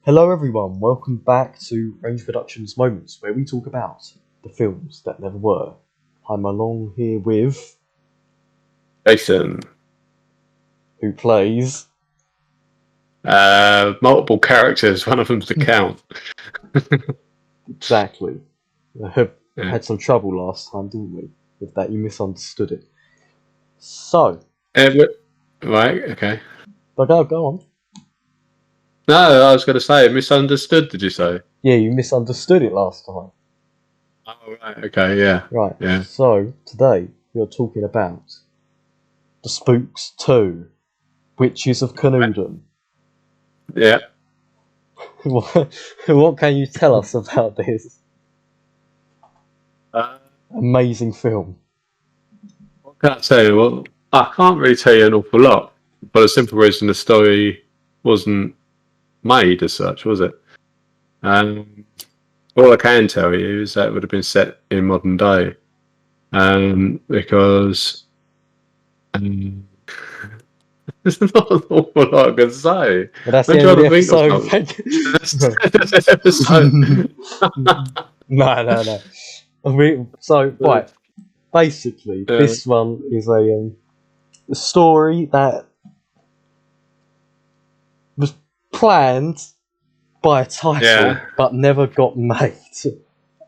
Hello, everyone. Welcome back to Range Productions Moments, where we talk about the films that never were. I'm along here with Jason. who plays. Multiple characters. One of them's the Count. Exactly. Yeah. Had some trouble last time, didn't we? With that, you misunderstood it. So, Right. Okay. but go on. No, I was going to say misunderstood. Did you say? Yeah, you misunderstood it last time. Oh, right. Okay. Yeah. Right. Yeah. So today we are talking about the Spooks 2, Witches of Canewdon. Yeah. What can you tell us about this Uh, amazing film? what can I tell you? Well, I can't really tell you an awful lot, for the simple reason the story wasn't made as such, was it? All I can tell you is that it would have been set in modern day, because. There's not an awful lot I can say. But that's I'm the end of trying the to think of episode. something. That's episode. No. Right. Basically, this one is a story that was planned by a title, but never got made.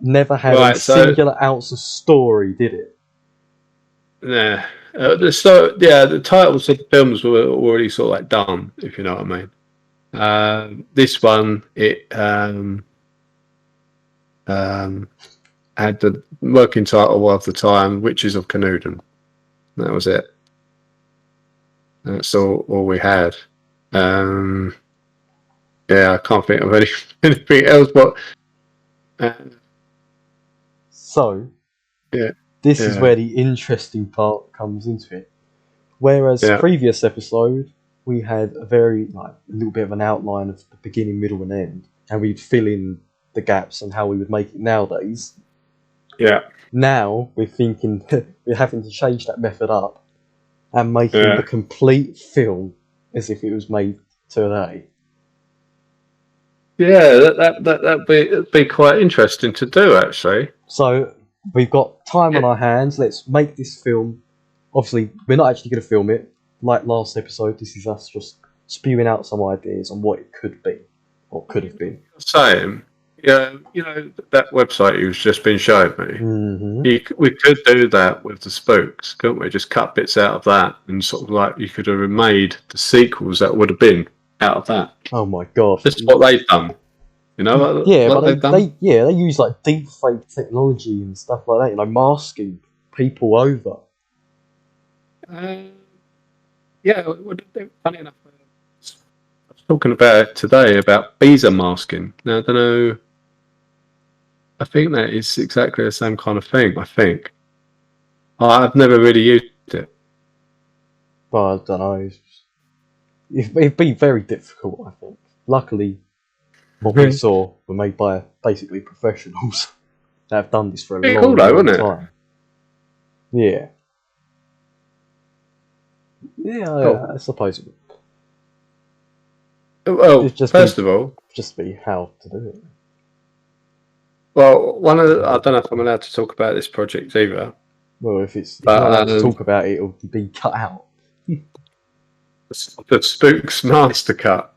Never had a singular ounce of story, did it? Yeah. The titles of the films were already sort of like done, if you know what I mean. This one, it had the working title of the time, Witches of Canewdon. That was it. That's all we had. Yeah, I can't think of anything else. But this is where the interesting part comes into it. Whereas previous episode, we had a little bit of an outline of the beginning, middle, and end, and we'd fill in the gaps and how we would make it nowadays. Yeah. Now we're thinking we're having to change that method up and making the complete film as if it was made today. Yeah, that'd be quite interesting to do, actually. So we've got time on our hands. Let's make this film. Obviously, we're not actually going to film it. Like last episode, this is us just spewing out some ideas on what it could be, or could have been. Saying, yeah, you know that website you've just been showing me. Mm-hmm. We could do that with the Spooks, couldn't we? Just cut bits out of that, and sort of like you could have made the sequels that would have been out of that. Oh my gosh! This is what they've done. You know, they use like deep fake technology and stuff like that. You know, masking people over. Yeah, funny enough, I was talking about it today about visa masking. Now, I don't know. I think that is exactly the same kind of thing. I think I've never really used it. Well, I don't know. It'd be very difficult, I think. Luckily, what we saw were made by basically professionals that have done this for a long time. Yeah. Yeah, cool. I suppose it would. Well, first of all, just be how to do it. Well, I don't know if I'm allowed to talk about this project either. Well, if you're not allowed to talk about it, it'll be cut out. The Spooks Master Cut.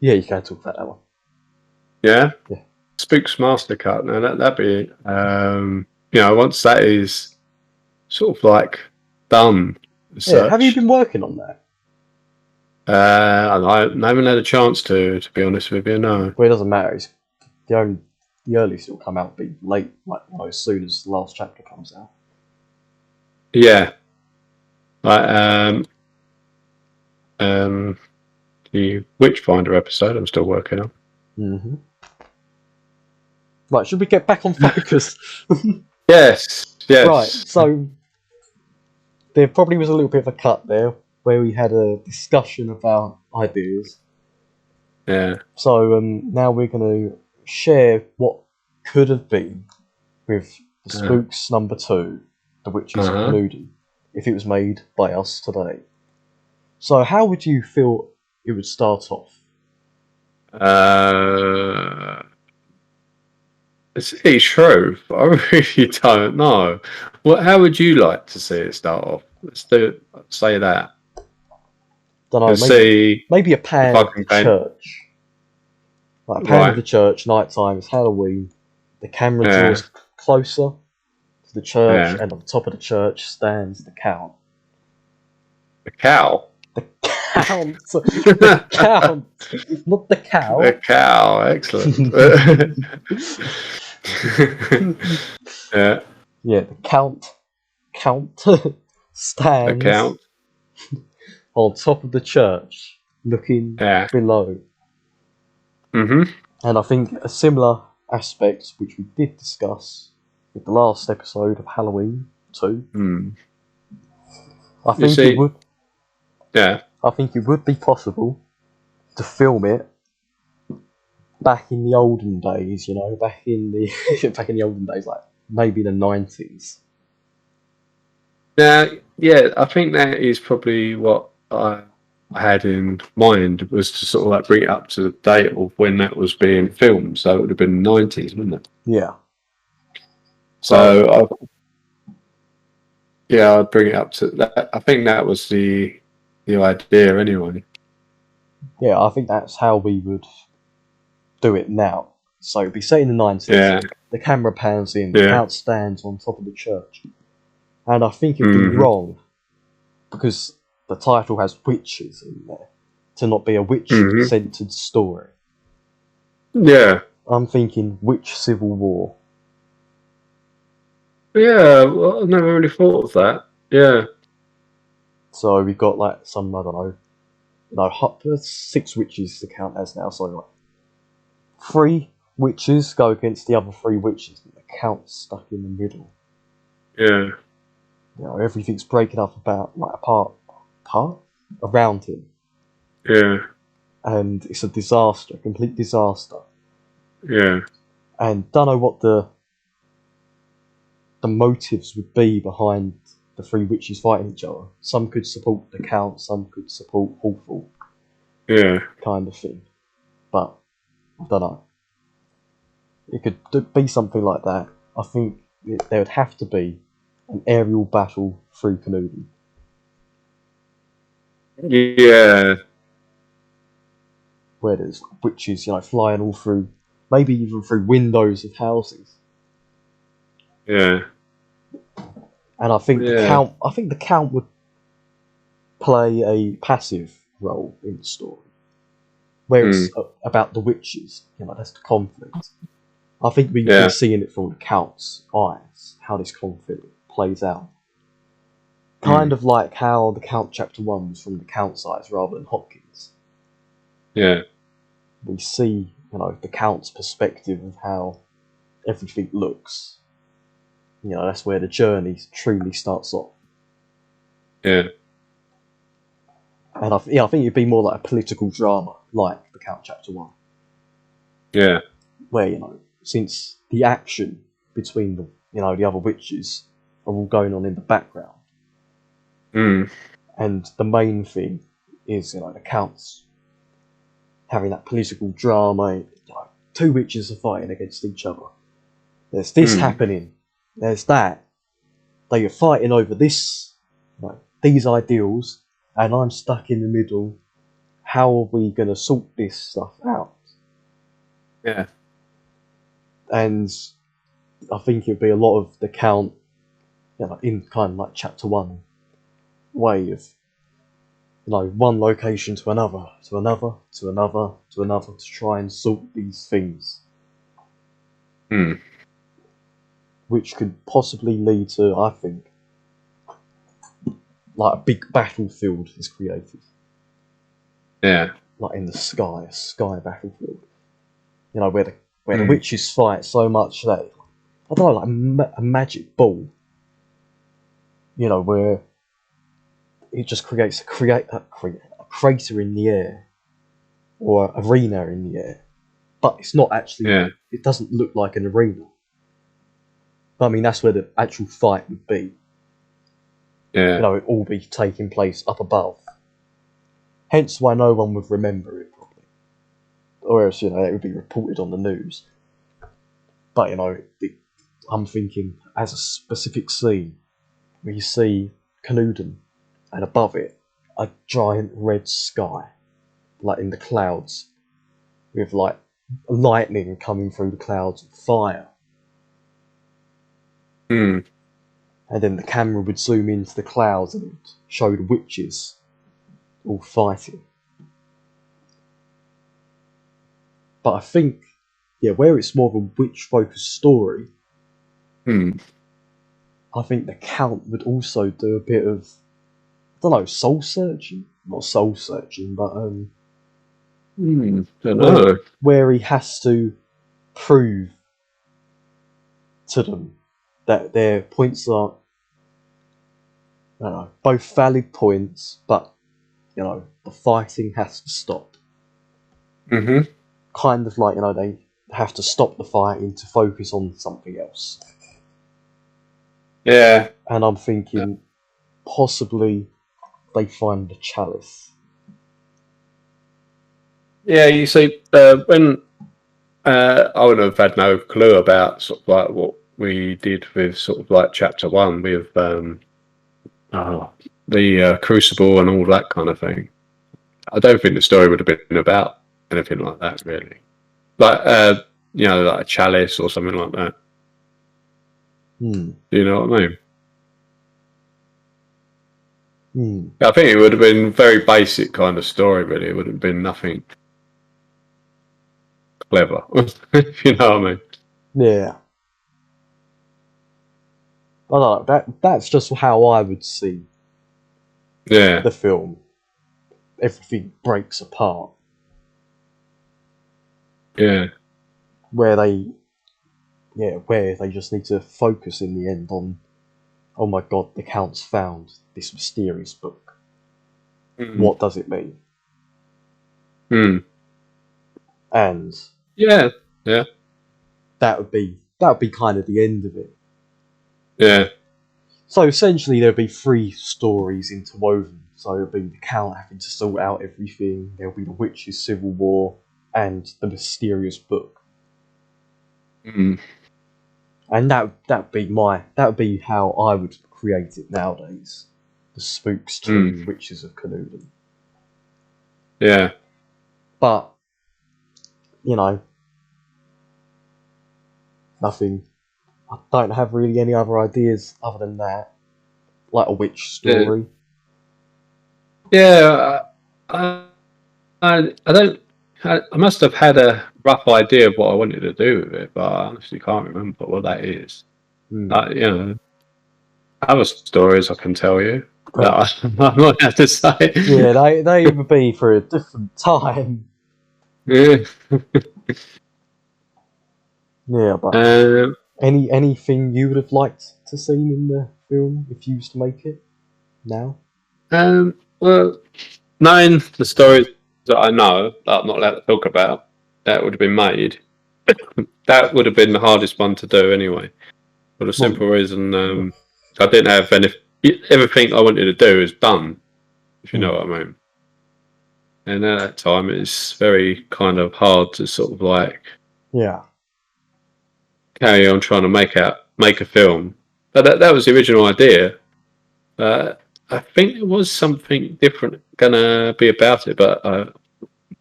Yeah, you can talk about that one. Yeah? Yeah. Spooks Master Cut. Now, that'd be, once that is sort of like done. Yeah, have you been working on that? I haven't had a chance to be honest with you, no. Well, it doesn't matter. It's the earliest it'll come out will be late, as soon as the last chapter comes out. Yeah. Like, the Witchfinder episode I'm still working on. Mm-hmm. Right, should we get back on focus? Yes. Right, so there probably was a little bit of a cut there where we had a discussion about ideas. Yeah. So now we're going to share what could have been with the Spooks number 2, The Witches of Canewdon, if it was made by us today. So how would you feel it would start off? Uh, it's true, but I really don't know. How would you like to see it start off? Say that. Don't know. Let's see Maybe a if pan I of can the paint. church. Like a pan of Right. the church, night time, it's Halloween. The camera Yeah. draws closer to the church, Yeah. and on top of the church stands the count. The cow. The count! The count! It's not the The cow. cow. Excellent. Yeah. Yeah, the count The stands count. on top of the church, looking Yeah. below. Mhm. And I think a similar aspect, which we did discuss with the last episode of Halloween 2, Hmm. I You think it see. would. Yeah. I think it would be possible to film it back in the olden days. Back in the back in the olden days, like maybe the 90s. Now, yeah, I think that is probably what I had in mind, was to sort of like bring it up to the date of when that was being filmed. So it would have been the 90s, wouldn't it? Yeah, but So I'd bring it up to that. I think that was the idea anyway. yeah, I think that's how we would do it now. So it'd be set in the 90s. Yeah, The camera pans in. The yeah, count stands on top of the church, and I think it'd be hmm, wrong because the title has witches in there to not be a hmm, witch-centered story. yeah, I'm thinking witch civil war. yeah. Well, I never really thought of that. Yeah, So we've got like some, I don't know, there's 6 witches to count as now. So like 3 witches go against the other 3 witches, and the count's stuck in the middle. yeah, Everything's breaking up apart around him, yeah, and it's a disaster, a complete disaster. yeah, And don't know what the motives would be behind the 3 witches fighting each other. Some could support the count, some could support Hawthorne, yeah. kind of thing. But I don't know. It could be something like that. I think there would have to be an aerial battle through Canewdon. Yeah, Where there's witches, flying all through, maybe even through windows of houses. yeah, And I think yeah, the count would play a passive role in the story, where mm, it's about the witches. That's the conflict. I think we would be yeah, seeing it from the count's eyes, how this conflict plays out. Kind mm, of like how the Count Chapter 1 was from the Count's eyes rather than Hopkins. yeah, We see, the Count's perspective of how everything looks. That's where the journey truly starts off. yeah, And I think it'd be more like a political drama, like the Count Chapter 1, yeah, where, since the action between the other witches are all going on in the background, mm, and the main thing is, the Count's having that political drama. 2 witches are fighting against each other. There's this mm, happening. There's that. They are fighting over this, these ideals, and I'm stuck in the middle. How are we going to sort this stuff out? yeah, And I think it'd be a lot of the Count, in kind of like Chapter 1 way of, one location to another, to another, to another, to another, to try and sort these things, mm, which could possibly lead to, I think, like a big battlefield is created, yeah, like in the sky, a sky battlefield. Where the mm, witches fight so much that, I don't know, like a magic ball. Where it just creates a crater in the air, or an arena in the air, but it's not actually. yeah, It doesn't look like an arena. But I mean, that's where the actual fight would be. yeah, It'd all be taking place up above. Hence why no one would remember it properly. or else it would be reported on the news. But I'm thinking as a specific scene where you see Canewdon, and above it a giant red sky, like in the clouds, with like lightning coming through the clouds and fire. Hmm. And then the camera would zoom into the clouds and it would show the witches all fighting. But I think, where it's more of a witch-focused story, I think the Count would also do a bit of, I don't know, soul searching. Not soul searching, but don't know. Where he has to prove to them that their points are, I don't know, both valid points, but the fighting has to stop. Mm-hmm. Kind of like they have to stop the fighting to focus on something else. Yeah. And I'm thinking possibly they find the chalice. Yeah, you see, when I would have had no clue about sort of like what we did with sort of like chapter 1 with the Crucible and all that kind of thing. I don't think the story would have been about anything like that, really. Like, like a chalice or something like that. Do you know what I mean? I think it would have been very basic kind of story, really. It would have been nothing clever, if you know what I mean. Yeah. I don't know, that's just how I would see the film. Everything breaks apart. Yeah. Where they just need to focus in the end on, oh my god, the Count's found this mysterious book. What does it mean? And yeah, that would be kind of the end of it. Yeah. So essentially, there'd be 3 stories interwoven. So it'd be the Count having to sort out everything. There'll be the witches' civil war and the mysterious book. And that'd be how I would create it nowadays. The Spooks 2 Witches of Canewdon. Yeah. But nothing. I don't have really any other ideas other than that, like a witch story. Yeah, I don't. I must have had a rough idea of what I wanted to do with it, but I honestly can't remember what that is. Other stories I can tell you. I might have to say. Yeah, they would be for a different time. Yeah. Yeah, but anything you would have liked to see in the film if you used to make it now? Well, knowing the stories that I know that I'm not allowed to talk about, that would have been made. That would have been the hardest one to do anyway. For the simple reason, I didn't have everything I wanted to do is done. If you know what I mean. And at that time, it's very kind of hard to sort of like carry on trying to make a film. But that was the original idea. I think there was something different gonna be about it, but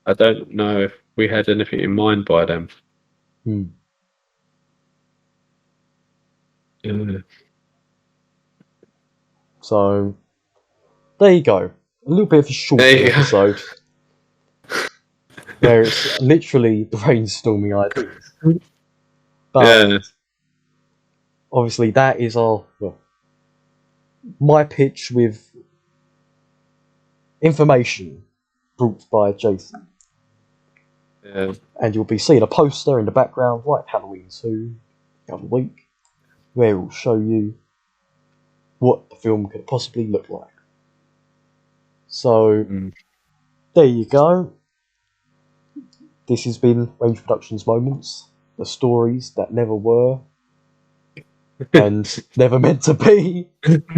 I don't know if we had anything in mind by then. Yeah. So there you go. A little bit of a short episode. Where it's literally brainstorming ideas. But obviously that is my pitch with information brought by Jason. Yeah. And you'll be seeing a poster in the background like Halloween 2 the other week, where it will show you what the film could possibly look like. So there you go. This has been Range Productions Moments, the stories that never were and never meant to be.